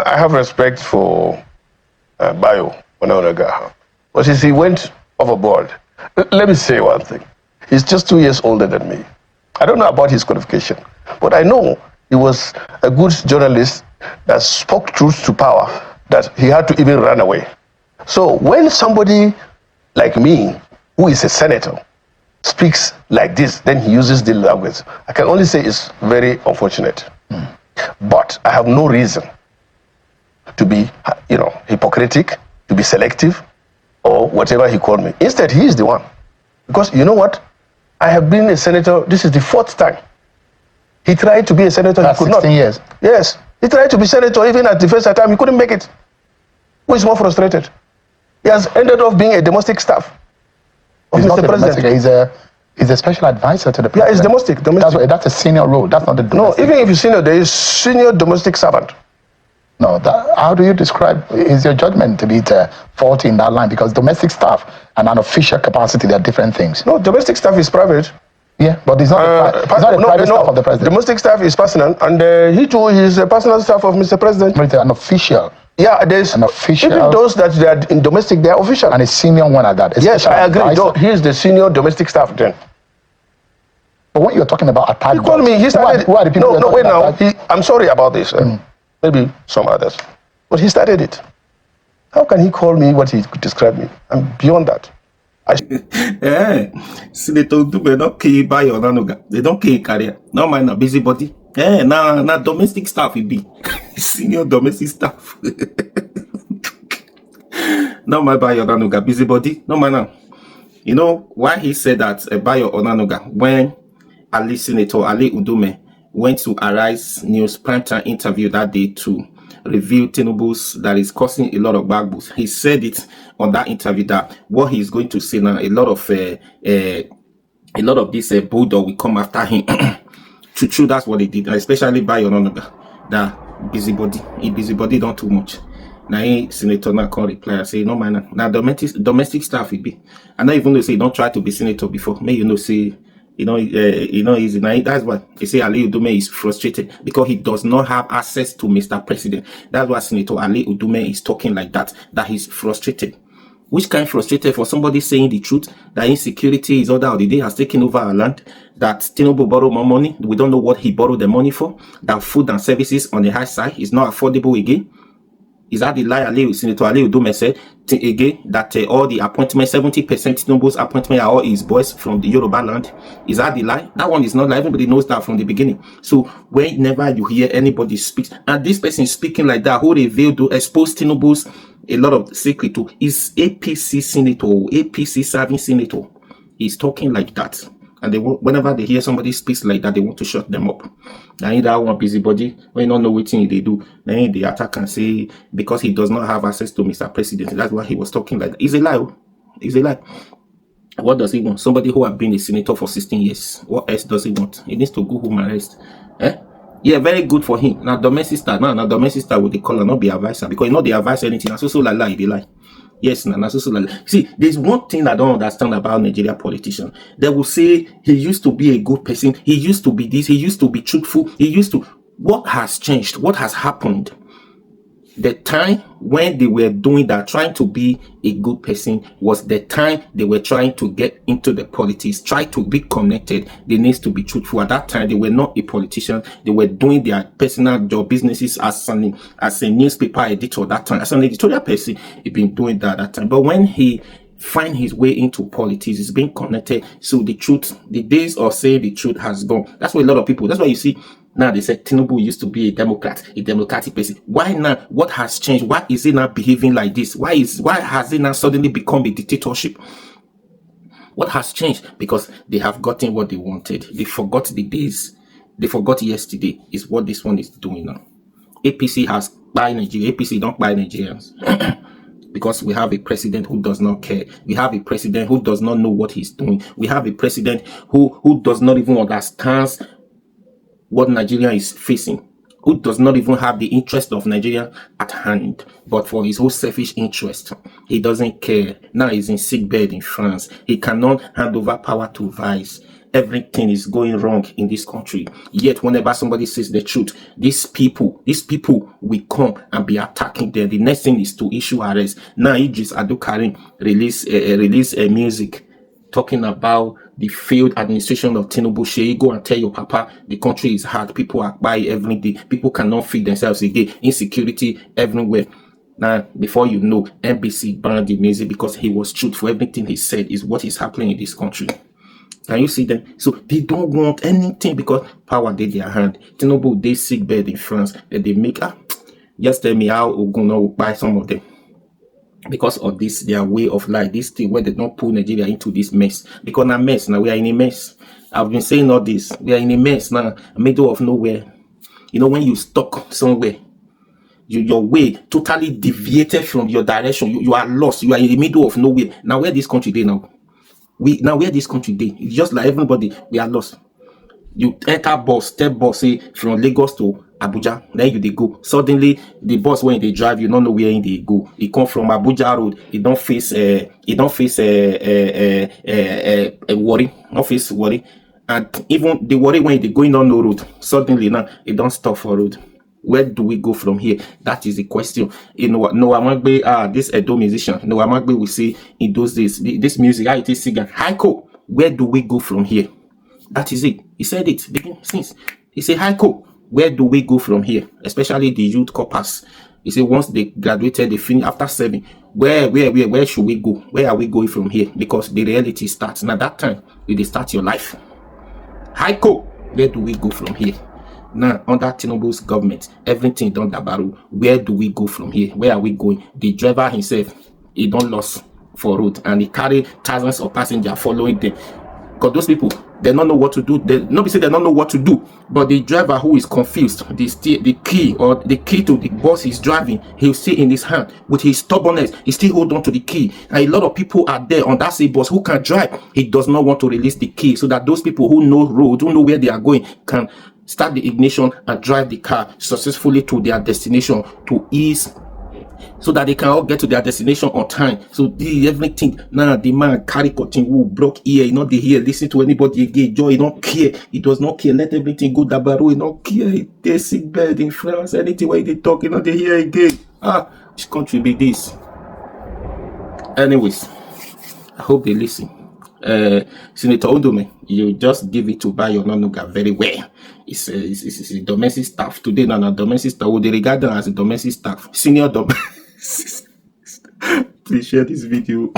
I have respect for Bayo Onanuga, but since he went overboard, let me say one thing. He's just 2 years older than me. I don't know about his qualification, but I know he was a good journalist that spoke truth to power, that he had to even run away. So when somebody like me, who is a senator, speaks like this, then he uses the language, I can only say it's very unfortunate. But I have no reason to be, hypocritic, to be selective, or whatever he called me. Instead, he is the one. Because you know what? I have been a senator, this is the 4th time. He tried to be a senator, he could 16 not. years. Yes, he tried to be senator even at the first time, he couldn't make it. Who is more frustrated? He has ended up being a domestic staff of He's Mr. not President. He's a special advisor to the president. Yeah, it's domestic. That's a senior role. That's not the domestic. No, even if you're senior, there is senior domestic servant. No, how do you describe, is your judgment to be faulty in that line? Because domestic staff and an official capacity, they are different things. No, domestic staff is private. Yeah, but it's not the private staff of the president. Domestic staff is personal, and he too is a personal staff of Mr. President. But an official. Yeah, there's an official. Even those that they are in domestic, they are official. And a senior one at that. Yes, I agree. He is the senior domestic staff then. But when you're talking about attack, he called me. He started. Who are the people? No, wait now. I'm sorry about this. Maybe some others, but he started it. How can he call me what he described me? I'm beyond that. Senator Dube don't kill Bayo Onanuga. They don't kill career. No mind a busybody. Now domestic staff will be senior domestic staff. No mind Bayo Onanuga busybody. No mind now. You know why he said that Bayo Onanuga when Senator Ali Udume went to Arise News primetime interview that day to review Tinubu's that is causing a lot of backboots. He said it on that interview that what he's going to say now, a lot of this bulldog will come after him. True, that's what they did, especially Bayo Onanuga. That busybody don't too much. Now senator now can reply and say no man. Now domestic staff will be. And not even though say don't try to be senator before. May say. Easy. Now that's why they say Ali Udume is frustrated because he does not have access to Mr. President. That's why Senator Ali Udume is talking like that. That he's frustrated. Which kind of frustrated for somebody saying the truth that insecurity is order of the day has taken over our land, that Tinubu borrowed more money, we don't know what he borrowed the money for, that food and services on the high side is not affordable again. Is that the lie Senator Ali Udume said again that all the appointments, 70% Tinubu's appointment are all his boys from the Yoruba land? Is that the lie? That one is not lie. Everybody knows that from the beginning. So whenever you hear anybody speak, and this person speaking like that, who revealed to expose Tinubu's a lot of secret to, is APC senator, APC serving senator. He's talking like that. And they whenever they hear somebody speaks like that, they want to shut them up. Now that one busybody, when you don't know what thing they do, then the attack and say because he does not have access to Mr. President. That's why he was talking like that. It's a lie. It's a lie. What does he want? Somebody who has been a senator for 16 years. What else does he want? He needs to go home and rest. Yeah, very good for him. Now domestic star, now domestic star with the color, not be advisor, because you know they advise anything. And so lie, they lie. Yes, see, there's one thing I don't understand about Nigerian politicians. They will say he used to be a good person, he used to be this, he used to be truthful, he used to. What has changed? What has happened? The time when they were doing that, trying to be a good person, was the time they were trying to get into the politics, try to be connected. They need to be truthful. At that time, they were not a politician. They were doing their personal job, businesses as a newspaper editor. That time, as an editorial person, he been doing that at that time. But when he find his way into politics, he's being connected. So the truth, the days of saying the truth has gone. That's why a lot of people. That's why you see. Now they said Tinubu used to be a democratic person. Why now? What has changed? Why is he now behaving like this? Why has he now suddenly become a dictatorship? What has changed? Because they have gotten what they wanted. They forgot the days. They forgot yesterday. Is what this one is doing now. APC has buy Nigeria. APC don't buy Nigerians. Because we have a president who does not care. We have a president who does not know what he's doing. We have a president who does not even understand what Nigeria is facing, who does not even have the interest of Nigeria at hand, but for his own selfish interest. He doesn't care. Now he's in sick bed in France. He cannot hand over power to vice. everything is going wrong in this country. Yet whenever somebody says the truth, these people will come and be attacking them. The next thing is to issue arrest. Now Idris Adukarim release a music talking about the failed administration of Tinubu. Shey, go and tell your papa the country is hard. People are buying every day. People cannot feed themselves again. Insecurity everywhere. Now, before you know, NBC banned the music because he was truthful. Everything he said is what is happening in this country. Can you see them? So they don't want anything because power did their hand. Tinubu, they sick bed in France that they make. Just tell me how Ogun will buy some of them. Because of this, their way of life, this thing where they don't pull Nigeria into this mess. Because now mess, now we are in a mess. I've been saying all this. We are in a mess now, middle of nowhere. You know, when you stuck somewhere, your way totally deviated from your direction. You are lost. You are in the middle of nowhere. Now where this country dey now? Where this country dey? It's just like everybody, we are lost. You enter bus, step bus, say from Lagos to Abuja, then you they go. Suddenly the bus when they drive, you don't know where they go. It come from Abuja road. It don't face worry, not face worry, and even the worry when they going on the road. Suddenly now it don't stop for road. Where do we go from here? That is the question. You know what? Noah Magbe, this Edo musician, Noah Magbe will say in those days, this music, how it is singing, Haiko, where do we go from here? That is it. He said it since. He said, Haiko, where do we go from here? Especially the youth corpus. He said, once they graduated, they finish after 7. Where should we go? Where are we going from here? Because the reality starts. Now that time, you start your life. Haiko, where do we go from here? Now, under Tinubu's government, everything done dabaru. Where do we go from here? Where are we going? The driver himself, he don't lost for road, and he carry thousands of passengers following them. Because those people, they don't know what to do. Nobody say they don't know what to do. But the driver who is confused, the key to the bus he's driving, he'll stay in his hand. With his stubbornness, he still hold on to the key. And a lot of people are there on that same bus who can drive. He does not want to release the key so that those people who know road, who know where they are going, can start the ignition and drive the car successfully to their destination to ease, so that they can all get to their destination on time. So everything now, the man carry cotton wool, broke ear, not the hear, listen to anybody again. Joy, he don't care. He does not care. Let everything go dabaru. He don't care. He dey sick bed in France. Anything where they talk, they hear again. Which country be this? Anyways, I hope they listen. Senator Ondome, you just give it to Bayo Onanuga very well. It's a domestic staff. Today, now domestic staff. They regard them as a domestic staff. Senior domestic. Please share this video.